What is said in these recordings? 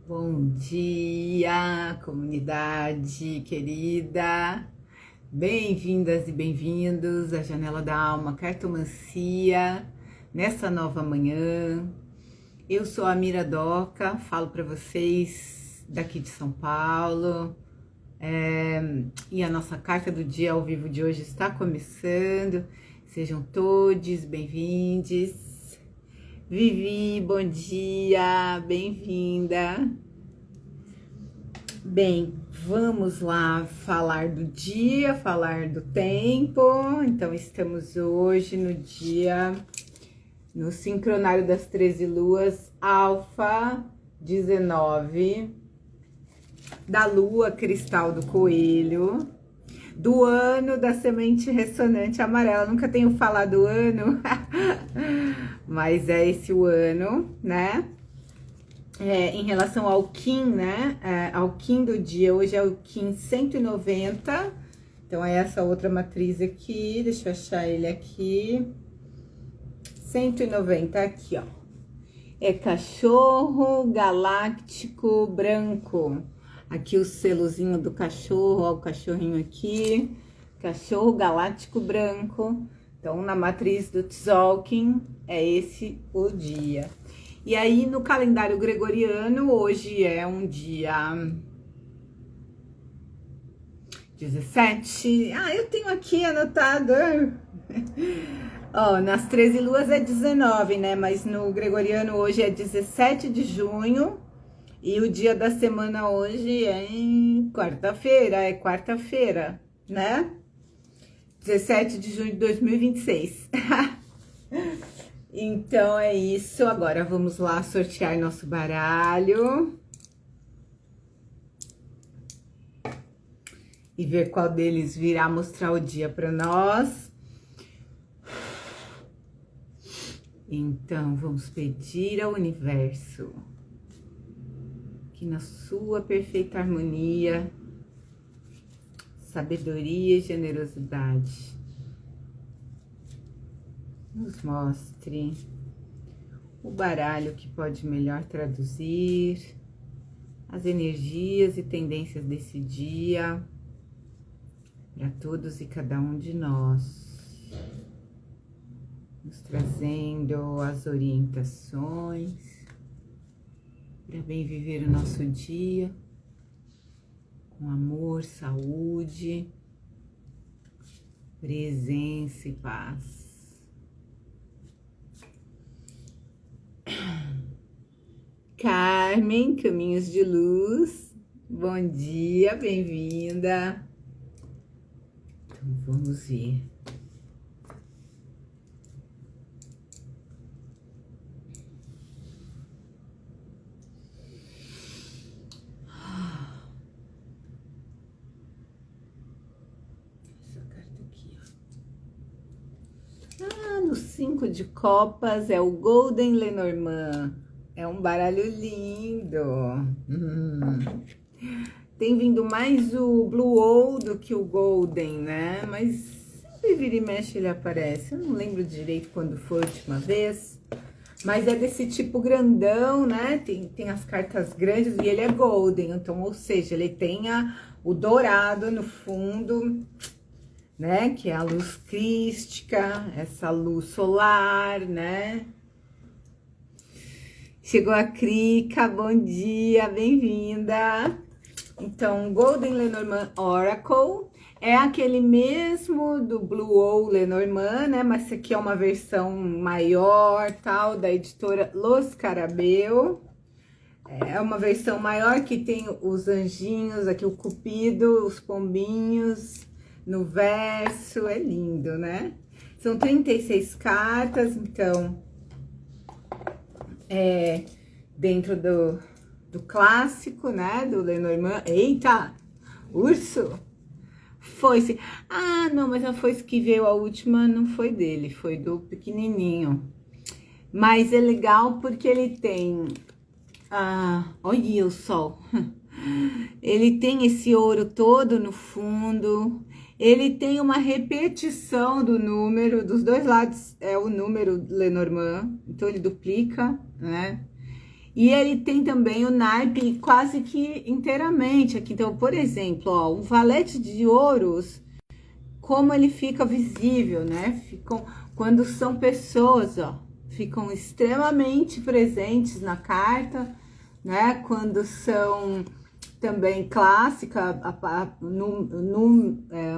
Bom dia, comunidade querida, bem-vindas e bem-vindos à Janela da Alma Cartomancia, nessa nova manhã. Eu sou a Mira Doca, falo para vocês daqui de São Paulo, e a nossa carta do dia ao vivo de hoje está começando. Sejam todos bem-vindos. Vivi, bom dia, bem-vinda. Bem, vamos lá falar do dia, falar do tempo. Então, estamos hoje no sincronário das 13 luas, Alfa 19, da lua cristal do coelho, do ano da semente ressonante amarela. Nunca tenho falado ano, mas é esse o ano, né? Em relação ao Kim, né? Ao Kim do dia, hoje é o Kim 190. Então, é essa outra matriz aqui. Deixa eu achar ele aqui. 190, aqui, ó. É cachorro galáctico branco. Aqui o selozinho do cachorro, ó, o cachorrinho aqui. Cachorro galáctico branco. Então, na matriz do Tzolk'in, é esse o dia. E aí, no calendário gregoriano, hoje é um dia 17. Eu tenho aqui anotado. Ó, nas 13 luas é 19, né? Mas no gregoriano hoje é 17 de junho. E o dia da semana hoje é quarta-feira, né? 17 de junho de 2026. Então é isso. Agora vamos lá sortear nosso baralho e ver qual deles virá mostrar o dia para nós. Então vamos pedir ao universo que, na sua perfeita harmonia, sabedoria e generosidade, nos mostre o baralho que pode melhor traduzir as energias e tendências desse dia para todos e cada um de nós, nos trazendo as orientações para bem viver o nosso dia com amor, saúde, presença e paz. Carmen, Caminhos de Luz, bom dia, bem-vinda. Então, vamos ver. Essa carta aqui, ó. No 5 de copas é o Golden Lenormand. É um baralho lindo. Tem vindo mais o Blue Owl do que o Golden, né? Mas sempre vira e mexe ele aparece. Eu não lembro direito quando foi a última vez. Mas é desse tipo grandão, né? Tem as cartas grandes e ele é Golden. Então, ou seja, ele tem o dourado no fundo, né? Que é a luz crística, essa luz solar, né? Chegou a Krika, bom dia, bem-vinda. Então, Golden Lenormand Oracle é aquele mesmo do Blue Owl Lenormand, né? Mas esse aqui é uma versão maior, tal, da editora Los Scarabeu. É uma versão maior que tem os anjinhos, aqui o cupido, os pombinhos no verso, é lindo, né? São 36 cartas, então, dentro do clássico, né, do Lenormand. Eita, urso, foice. Não, mas a foice que veio a última não foi dele, foi do pequenininho. Mas é legal porque ele tem, olha o sol, ele tem esse ouro todo no fundo, ele tem uma repetição do número, dos dois lados é o número Lenormand, então ele duplica, né? E ele tem também o naipe quase que inteiramente aqui. Então, por exemplo, ó, um valete de ouros, como ele fica visível, né? Ficam, quando são pessoas, ó, ficam extremamente presentes na carta, né? Quando são também clássica,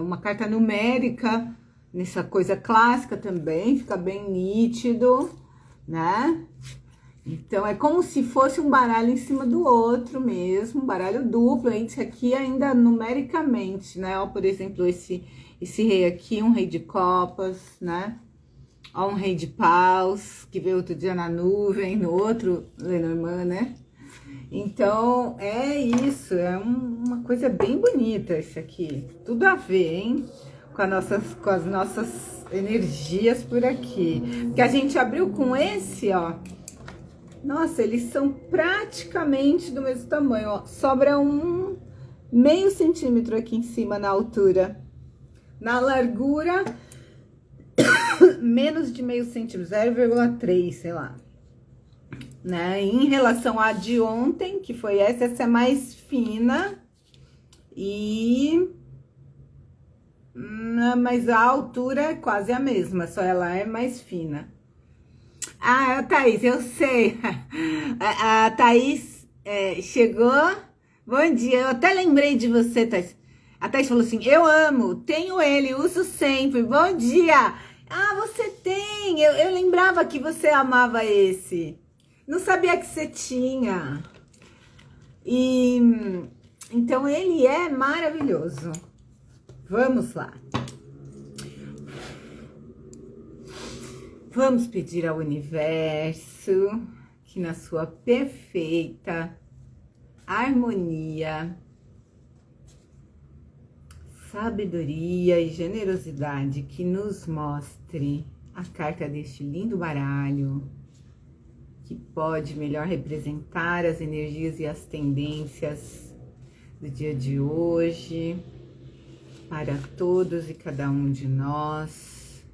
uma carta numérica, nessa coisa clássica também, fica bem nítido, né? Então, é como se fosse um baralho em cima do outro mesmo, um baralho duplo, esse aqui ainda numericamente, né? Ó, por exemplo, esse rei aqui, um rei de copas, né? Ó, um rei de paus, que veio outro dia na nuvem, no outro Lenormand, né? Então, é isso, é uma coisa bem bonita isso aqui. Tudo a ver, hein? Com as nossas energias por aqui. Porque a gente abriu com esse, ó. Nossa, eles são praticamente do mesmo tamanho, ó. Sobra um meio centímetro aqui em cima na altura. Na largura, menos de meio centímetro, 0,3, sei lá. Né? Em relação à de ontem, que foi essa é mais fina. Mas a altura é quase a mesma, só ela é mais fina. Ah, Thaís, eu sei. A Thaís chegou. Bom dia, eu até lembrei de você, Thaís. A Thaís falou assim, eu amo, tenho ele, uso sempre. Bom dia. Ah, você tem. Eu lembrava que você amava esse. Não sabia que você tinha. Então, ele é maravilhoso. Vamos lá. Vamos pedir ao universo que na sua perfeita harmonia, sabedoria e generosidade que nos mostre a carta deste lindo baralho, que pode melhor representar as energias e as tendências do dia de hoje, para todos e cada um de nós,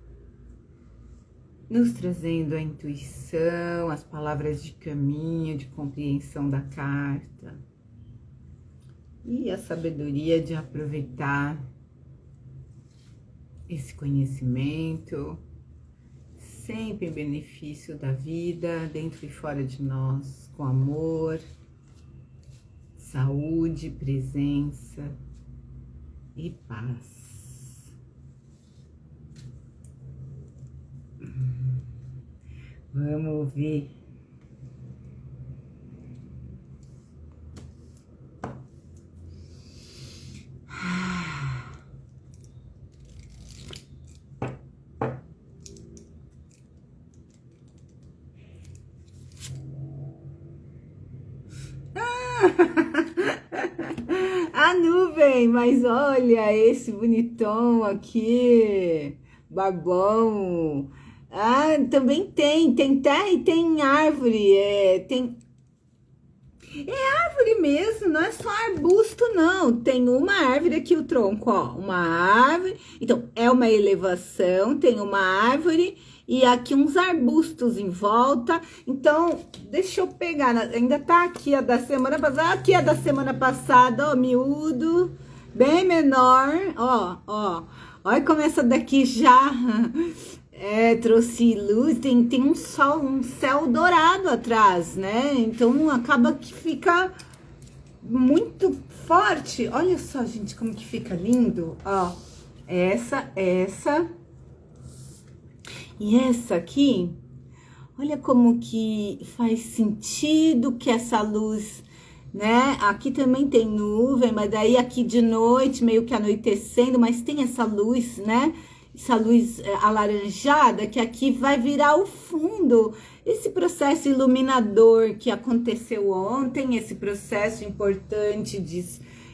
nos trazendo a intuição, as palavras de caminho, de compreensão da carta e a sabedoria de aproveitar esse conhecimento, sempre em benefício da vida, dentro e fora de nós, com amor, saúde, presença e paz. Vamos ouvir. A nuvem, mas olha esse bonitão aqui, babão. Ah, também tem terra e tem árvore, tem árvore mesmo, não é só arbusto não, tem uma árvore aqui o tronco, ó, uma árvore, então é uma elevação, tem uma árvore e aqui uns arbustos em volta, então deixa eu pegar, ainda tá aqui a da semana passada, aqui a da semana passada, ó, miúdo, bem menor, ó, olha como essa daqui já... trouxe luz, tem um sol, um céu dourado atrás, né? Então acaba que fica muito forte. Olha só, gente, como que fica lindo, ó. Essa e essa aqui. Olha como que faz sentido que essa luz, né? Aqui também tem nuvem, mas daí aqui de noite, meio que anoitecendo, mas tem essa luz, né? Essa luz alaranjada, que aqui vai virar o fundo. Esse processo iluminador que aconteceu ontem, esse processo importante de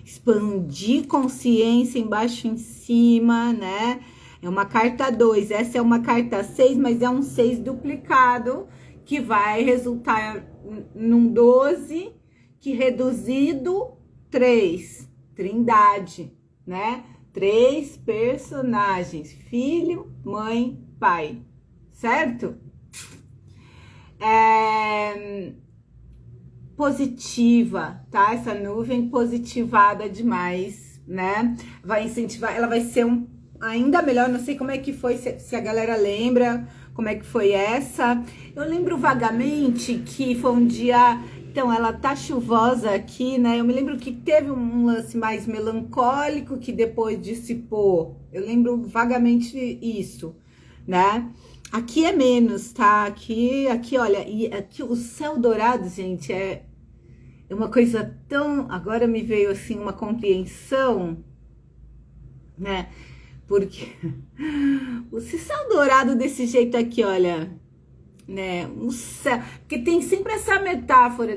expandir consciência embaixo e em cima, né? É uma carta 2, essa é uma carta 6, mas é um 6 duplicado, que vai resultar num 12, que reduzido 3, trindade, né? 3 personagens, filho, mãe, pai, certo? positiva, tá? Essa nuvem positivada demais, né? Vai incentivar, ela vai ser ainda melhor, não sei como é que foi, se a galera lembra como é que foi essa. Eu lembro vagamente que foi um dia, então ela tá chuvosa aqui, né? Eu me lembro que teve um lance mais melancólico que depois dissipou. Eu lembro vagamente isso, né? Aqui é menos, tá? Aqui, olha, e aqui o céu dourado, gente, é uma coisa tão... Agora me veio, assim, uma compreensão, né? Porque o céu dourado desse jeito aqui, olha, né? Um céu... Porque tem sempre essa metáfora,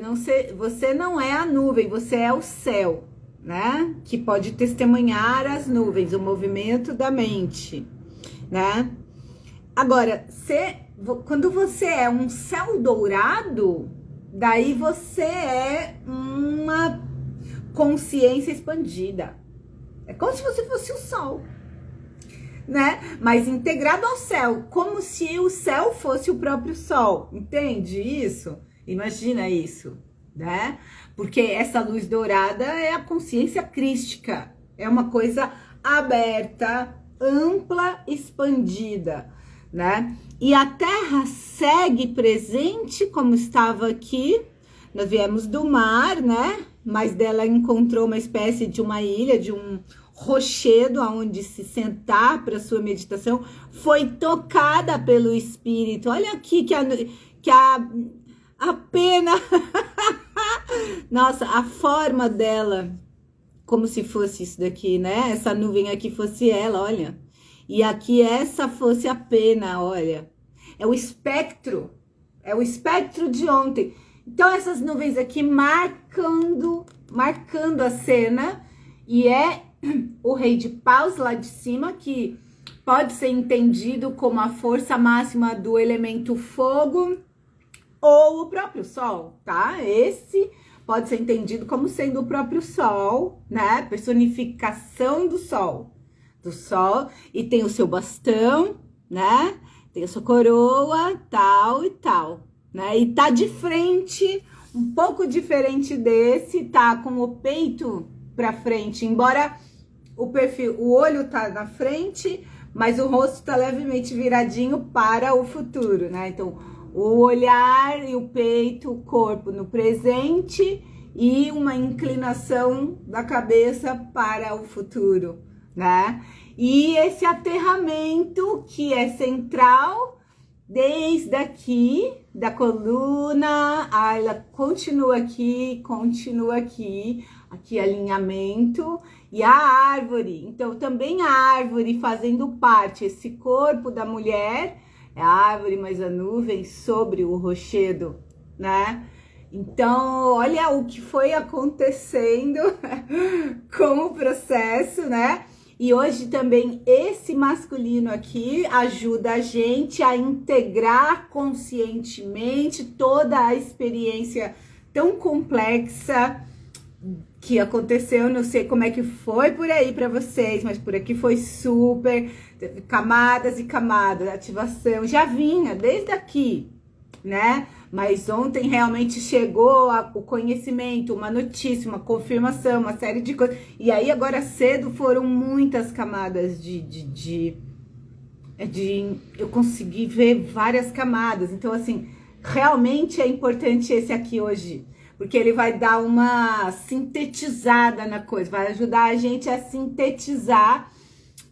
você não é a nuvem, você é o céu, né? Que pode testemunhar as nuvens, o movimento da mente, né? Agora, quando você é um céu dourado, daí você é uma consciência expandida. É como se você fosse o sol, né? Mas integrado ao céu, como se o céu fosse o próprio sol. Entende isso? Imagina isso, né? Porque essa luz dourada é a consciência crística. É uma coisa aberta, ampla, expandida, né? E a Terra segue presente como estava aqui. Nós viemos do mar, né? Mas dela encontrou uma espécie de uma ilha, de um rochedo aonde se sentar para sua meditação. Foi tocada pelo Espírito. Olha aqui que a pena, nossa, a forma dela, como se fosse isso daqui, né? Essa nuvem aqui fosse ela, olha. E aqui essa fosse a pena, olha. É o espectro de ontem. Então essas nuvens aqui marcando a cena, e é o rei de paus lá de cima, que pode ser entendido como a força máxima do elemento fogo, ou o próprio sol, tá? Esse pode ser entendido como sendo o próprio sol, né? Personificação do sol, e tem o seu bastão, né? Tem a sua coroa, tal e tal, né? E tá de frente, um pouco diferente desse, tá com o peito pra frente, embora o olho tá na frente, mas o rosto tá levemente viradinho para o futuro, né? Então, o olhar e o peito, o corpo no presente e uma inclinação da cabeça para o futuro, né? E esse aterramento que é central, desde aqui, da coluna, ela continua aqui, aqui alinhamento, e a árvore, então também a árvore fazendo parte, esse corpo da mulher, é a árvore mais a nuvem sobre o rochedo, né? Então, olha o que foi acontecendo com o processo, né? E hoje também esse masculino aqui ajuda a gente a integrar conscientemente toda a experiência tão complexa que aconteceu. Não sei como é que foi por aí para vocês, mas por aqui foi super, teve camadas e camadas, ativação já vinha desde aqui, né? Mas ontem realmente chegou o conhecimento, uma notícia, uma confirmação, uma série de coisas. E aí agora cedo foram muitas camadas eu consegui ver várias camadas. Então assim, realmente é importante esse aqui hoje, porque ele vai dar uma sintetizada na coisa, vai ajudar a gente a sintetizar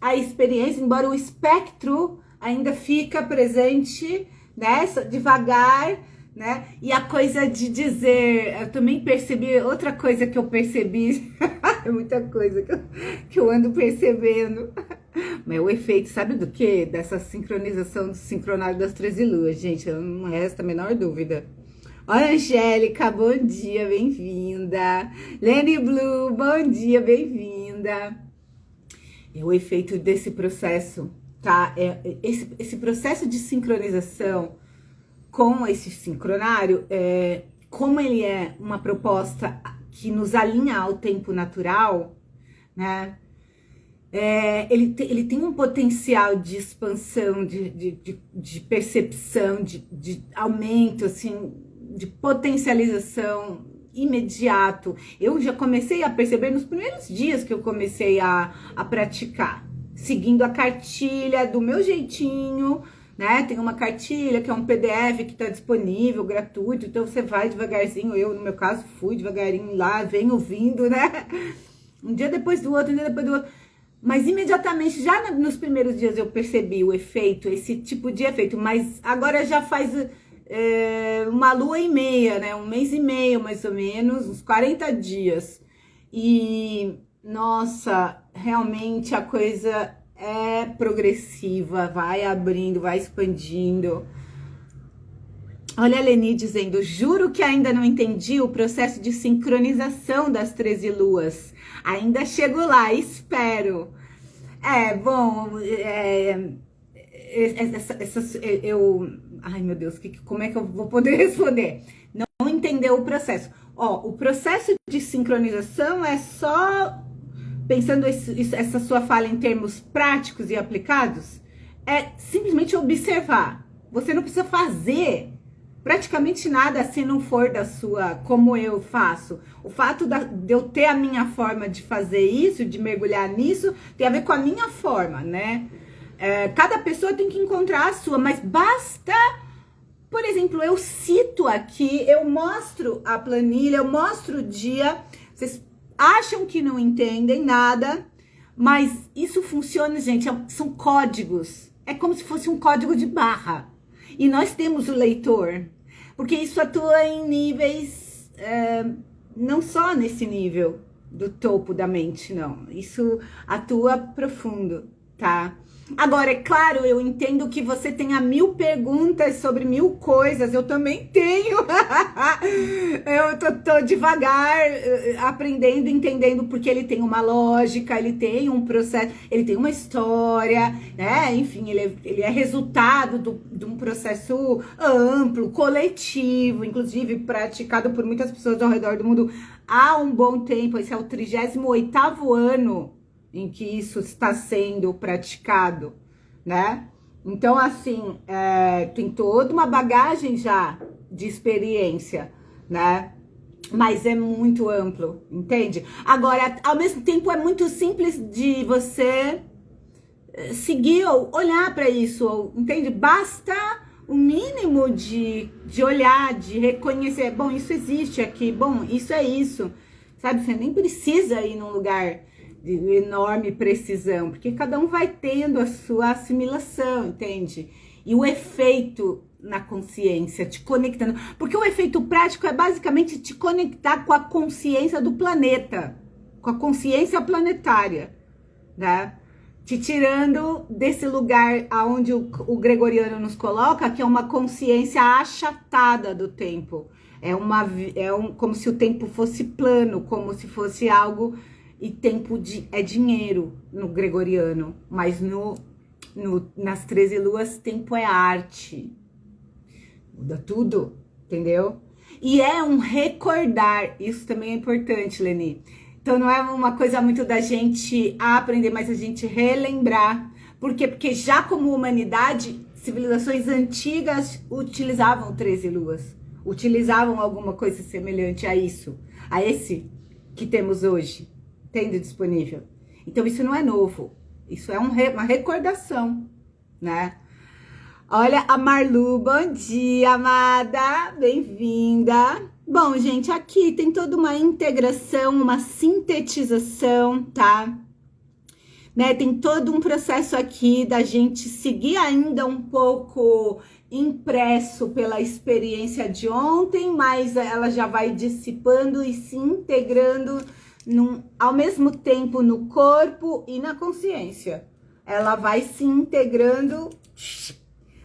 a experiência, embora o espectro ainda fica presente, né, devagar, né, e a coisa de dizer, eu também percebi, outra coisa que eu percebi, é muita coisa que eu ando percebendo, mas o efeito, sabe do que? Dessa sincronização do sincronário das 13 luas, gente, não resta a menor dúvida. Olha, Angélica, bom dia, bem-vinda. Lenny Blue, bom dia, bem-vinda. É o efeito desse processo, tá? Esse processo de sincronização com esse sincronário, como ele é uma proposta que nos alinha ao tempo natural, né? Ele tem um potencial de expansão, de percepção, de aumento, assim, de potencialização imediato. Eu já comecei a perceber nos primeiros dias que eu comecei a praticar, seguindo a cartilha do meu jeitinho, né? Tem uma cartilha que é um PDF que está disponível, gratuito, então você vai devagarzinho. Eu, no meu caso, fui devagarinho lá, venho ouvindo, né? Um dia depois do outro, um dia depois do outro. Mas imediatamente, já nos primeiros dias eu percebi o efeito, esse tipo de efeito. Mas agora já faz uma lua e meia, né? Um mês e meio, mais ou menos, uns 40 dias. E, nossa, realmente a coisa é progressiva, vai abrindo, vai expandindo. Olha a Leni dizendo, juro que ainda não entendi o processo de sincronização das 13 luas. Ainda chego lá, espero. Ai, meu Deus, como é que eu vou poder responder? Não entendeu o processo. Ó, o processo de sincronização é só, pensando essa sua fala em termos práticos e aplicados, é simplesmente observar. Você não precisa fazer praticamente nada se não for da sua, como eu faço. O fato de eu ter a minha forma de fazer isso, de mergulhar nisso, tem a ver com a minha forma, né? Cada pessoa tem que encontrar a sua, mas basta, por exemplo, eu cito aqui, eu mostro a planilha, eu mostro o dia, vocês acham que não entendem nada, mas isso funciona, gente, são códigos, é como se fosse um código de barra. E nós temos o leitor, porque isso atua em níveis, não só nesse nível do topo da mente, não. Isso atua profundo, tá? Agora, é claro, eu entendo que você tenha 1000 perguntas sobre 1000 coisas, eu também tenho. Eu tô devagar, aprendendo, entendendo, porque ele tem uma lógica, ele tem um processo, ele tem uma história, né? Enfim, ele é resultado de um processo amplo, coletivo, inclusive praticado por muitas pessoas ao redor do mundo há um bom tempo. Esse é o 38º ano em que isso está sendo praticado, né? Então, assim, tem toda uma bagagem já de experiência, né? Mas é muito amplo, entende? Agora, ao mesmo tempo, é muito simples de você seguir ou olhar para isso, entende? Basta o mínimo de olhar, de reconhecer, bom, isso existe aqui, bom, isso é isso, sabe? Você nem precisa ir num lugar de enorme precisão, porque cada um vai tendo a sua assimilação, entende? E o efeito na consciência, te conectando, porque o efeito prático é basicamente te conectar com a consciência do planeta, com a consciência planetária, né? Te tirando desse lugar aonde o gregoriano nos coloca, que é uma consciência achatada do tempo, como se o tempo fosse plano, como se fosse algo. E tempo é dinheiro no gregoriano, mas nas 13 luas, tempo é arte. Muda tudo, entendeu? E é um recordar, isso também é importante, Leni. Então não é uma coisa muito da gente aprender, mas a gente relembrar. Por quê? Porque já como humanidade, civilizações antigas utilizavam 13 luas. Utilizavam alguma coisa semelhante a isso, a esse que temos hoje. Tendo disponível. Então, isso não é novo. Isso é uma recordação, né? Olha, a Marlu, bom dia, amada. Bem-vinda. Bom, gente, aqui tem toda uma integração, uma sintetização, tá? Né? Tem todo um processo aqui da gente seguir ainda um pouco impresso pela experiência de ontem, mas ela já vai dissipando e se integrando ao mesmo tempo no corpo e na consciência. Ela vai se integrando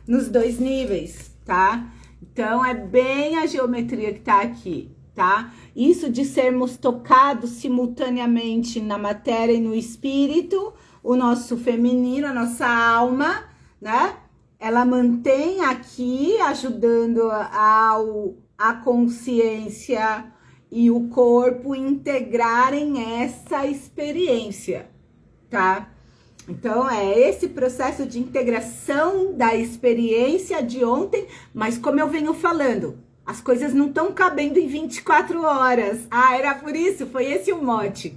nos dois níveis, tá? Então, é bem a geometria que tá aqui, tá? Isso de sermos tocados simultaneamente na matéria e no espírito, o nosso feminino, a nossa alma, né? Ela mantém aqui, ajudando a consciência e o corpo integrarem essa experiência, tá? Então, é esse processo de integração da experiência de ontem, mas como eu venho falando, as coisas não estão cabendo em 24 horas. Ah, era por isso, foi esse o mote.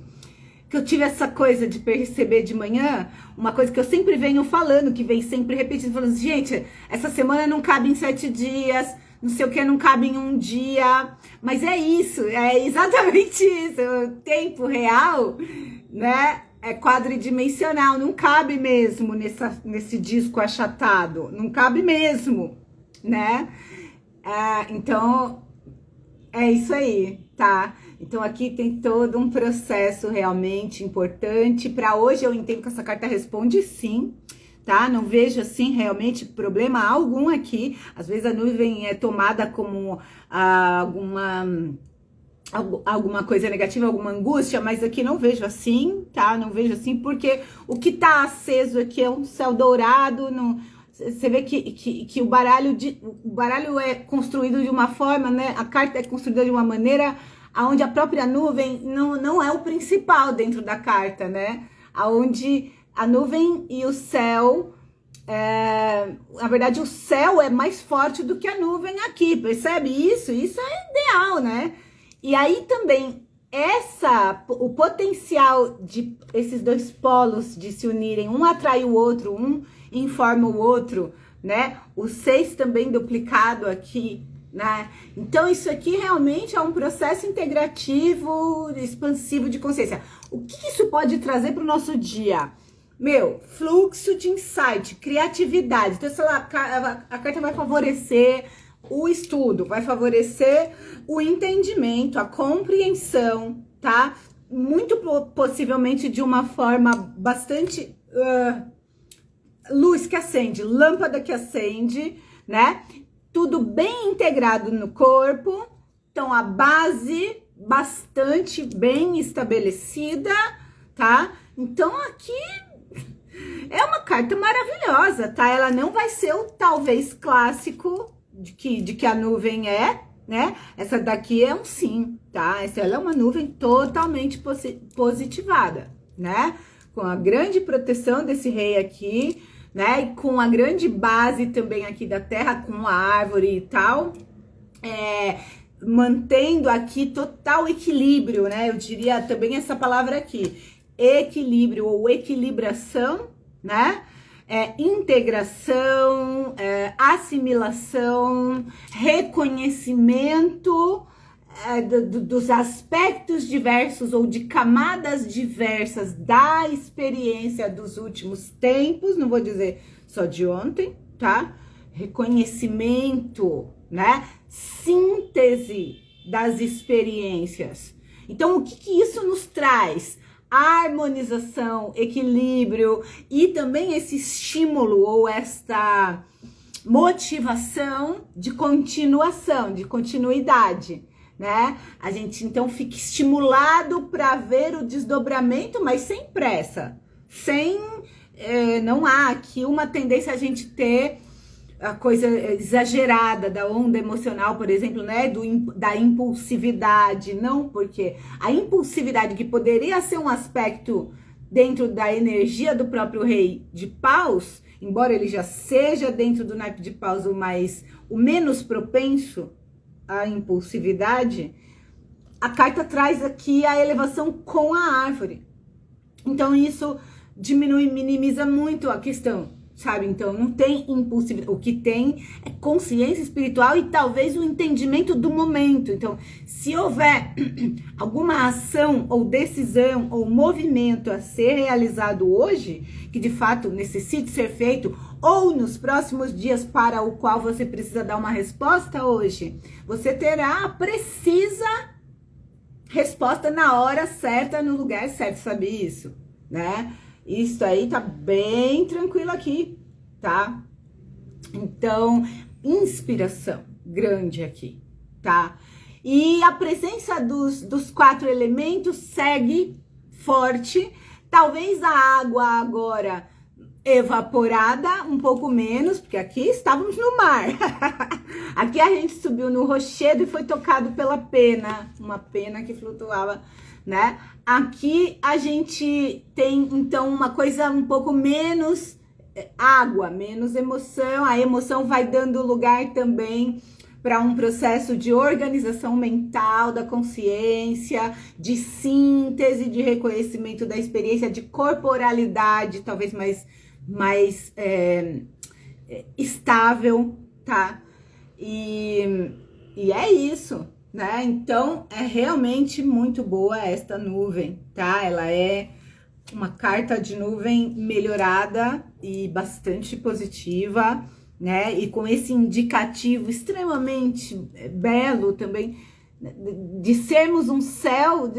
Que eu tive essa coisa de perceber de manhã, uma coisa que eu sempre venho falando, que vem sempre repetindo, falando, gente, essa semana não cabe em 7 dias, não sei o que, não cabe em um dia, mas é isso, é exatamente isso, o tempo real, né, é quadridimensional, não cabe mesmo nesse disco achatado, não cabe mesmo, né, então, é isso aí, tá? Então aqui tem todo um processo realmente importante. Para hoje eu entendo que essa carta responde sim, tá? Não vejo assim realmente problema algum aqui. Às vezes a nuvem é tomada como alguma coisa negativa, alguma angústia, mas aqui não vejo assim, tá? Não vejo assim porque o que tá aceso aqui é um céu dourado, não... Você vê que o baralho é construído de uma forma, né? A carta é construída de uma maneira onde a própria nuvem não é o principal dentro da carta, né? Onde a nuvem e o céu, na verdade o céu é mais forte do que a nuvem aqui, percebe isso? Isso é ideal, né? E aí também o potencial de esses dois polos de se unirem, um atrai o outro, um informa o outro, né? O 6 também duplicado aqui, né? Então isso aqui realmente é um processo integrativo, expansivo de consciência. O que isso pode trazer para o nosso dia? Meu, fluxo de insight, criatividade. Então, sei lá, a carta vai favorecer o estudo, vai favorecer o entendimento, a compreensão, tá? Muito possivelmente de uma forma bastante luz que acende, lâmpada que acende, né? Tudo bem integrado no corpo, então a base bastante bem estabelecida, tá? Então aqui é uma carta maravilhosa, tá? Ela não vai ser o talvez clássico de que a nuvem é, né? Essa daqui é um sim, tá? Ela é uma nuvem totalmente positivada, né? Com a grande proteção desse rei aqui, né? E com a grande base também aqui da terra, com a árvore e tal, mantendo aqui total equilíbrio, né? Eu diria também essa palavra aqui, equilíbrio ou equilibração, né? Integração, assimilação, reconhecimento dos aspectos diversos ou de camadas diversas da experiência dos últimos tempos, não vou dizer só de ontem, tá? Reconhecimento, né? Síntese das experiências. Então, o que isso nos traz? Harmonização, equilíbrio e também esse estímulo ou esta motivação de continuação, de continuidade, né? A gente então fica estimulado para ver o desdobramento, mas sem pressa, não há aqui uma tendência a gente ter a coisa exagerada da onda emocional, por exemplo, né, da impulsividade, não, porque a impulsividade que poderia ser um aspecto dentro da energia do próprio rei de paus, embora ele já seja dentro do naipe de paus o menos propenso à impulsividade, a carta traz aqui a elevação com a árvore. Então isso minimiza muito a questão, sabe? Então não tem impulsividade, o que tem é consciência espiritual e talvez o entendimento do momento. Então, se houver alguma ação ou decisão ou movimento a ser realizado hoje, que de fato necessite ser feito, ou nos próximos dias para o qual você precisa dar uma resposta hoje, você terá a precisa resposta na hora certa, no lugar certo, sabe isso, né? Isso aí tá bem tranquilo aqui, tá? Então, inspiração grande aqui, tá? E a presença dos 4 elementos segue forte. Talvez a água agora evaporada, um pouco menos, porque aqui estávamos no mar. Aqui a gente subiu no rochedo e foi tocado pela pena, uma pena que flutuava, né? Aqui a gente tem, então, uma coisa um pouco menos água, menos emoção. A emoção vai dando lugar também para um processo de organização mental da consciência, de síntese, de reconhecimento da experiência, de corporalidade, talvez mais estável, tá? E é isso, né? Então, é realmente muito boa esta nuvem, tá? Ela é uma carta de nuvem melhorada e bastante positiva, né? E com esse indicativo extremamente belo também, de sermos um céu,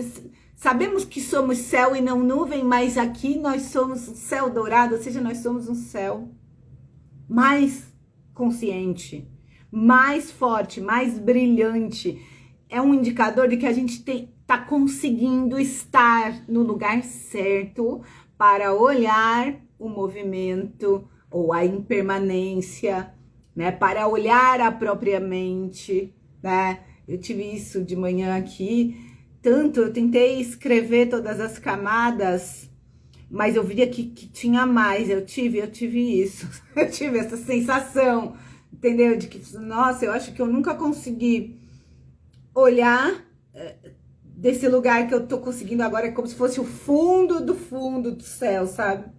sabemos que somos céu e não nuvem, mas aqui nós somos um céu dourado, ou seja, nós somos um céu mais consciente, mais forte, mais brilhante. É um indicador de que a gente está conseguindo estar no lugar certo para olhar o movimento ou a impermanência, né? Para olhar a própria mente, né? Eu tive isso de manhã aqui, tanto eu tentei escrever todas as camadas, mas eu via que tinha mais. Eu tive isso, eu tive essa sensação, entendeu? De que, nossa, eu acho que eu nunca consegui olhar desse lugar que eu tô conseguindo agora, é como se fosse o fundo do céu, sabe?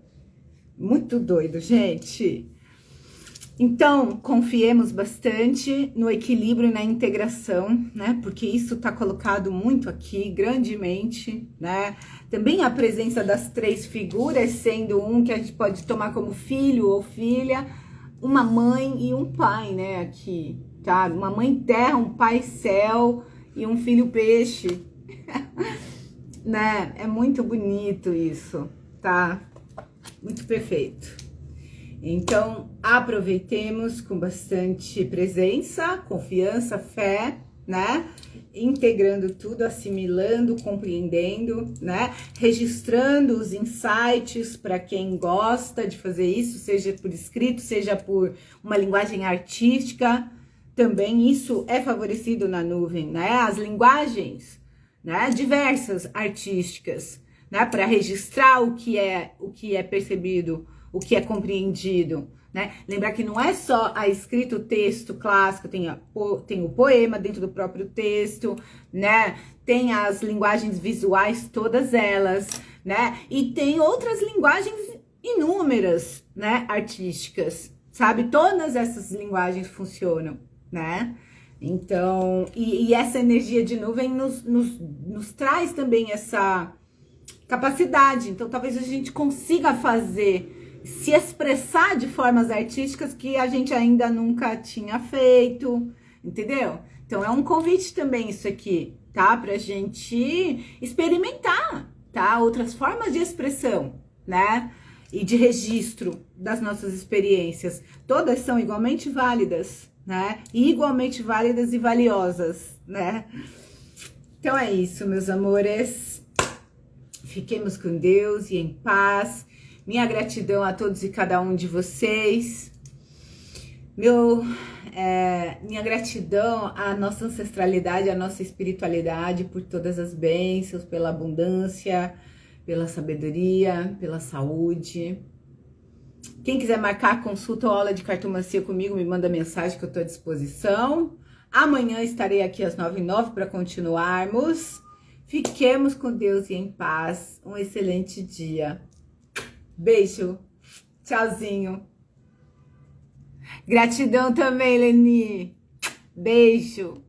Muito doido, gente. Então, confiemos bastante no equilíbrio e na integração, né? Porque isso tá colocado muito aqui, grandemente, né? Também a presença das três figuras, sendo um que a gente pode tomar como filho ou filha, uma mãe e um pai, né? Aqui, tá? Uma mãe terra, um pai céu e um filho peixe, né? É muito bonito isso, tá? Muito perfeito. Então, aproveitemos com bastante presença, confiança, fé, né? Integrando tudo, assimilando, compreendendo, né? Registrando os insights para quem gosta de fazer isso, seja por escrito, seja por uma linguagem artística. Também isso é favorecido na nuvem, né? As linguagens, né? Diversas artísticas, né? Para registrar o que é percebido, o que é compreendido, né? Lembrar que não é só a escrita, o texto clássico, tem o poema dentro do próprio texto, né? Tem as linguagens visuais, todas elas, né? E tem outras linguagens inúmeras, né? Artísticas, sabe? Todas essas linguagens funcionam, né? Então, e essa energia de nuvem nos traz também essa capacidade. Então, talvez a gente consiga se expressar de formas artísticas que a gente ainda nunca tinha feito, entendeu? Então, é um convite também isso aqui, tá? Pra gente experimentar, tá? Outras formas de expressão, né? E de registro das nossas experiências. Todas são igualmente válidas, né? E igualmente válidas e valiosas, né? Então, é isso, meus amores. Fiquemos com Deus e em paz. Minha gratidão a todos e cada um de vocês. Minha gratidão à nossa ancestralidade, à nossa espiritualidade, por todas as bênçãos, pela abundância, pela sabedoria, pela saúde. Quem quiser marcar consulta ou aula de cartomancia comigo, me manda mensagem que eu estou à disposição. Amanhã estarei aqui às 9h09 para continuarmos. Fiquemos com Deus e em paz. Um excelente dia. Beijo. Tchauzinho. Gratidão também, Leni. Beijo.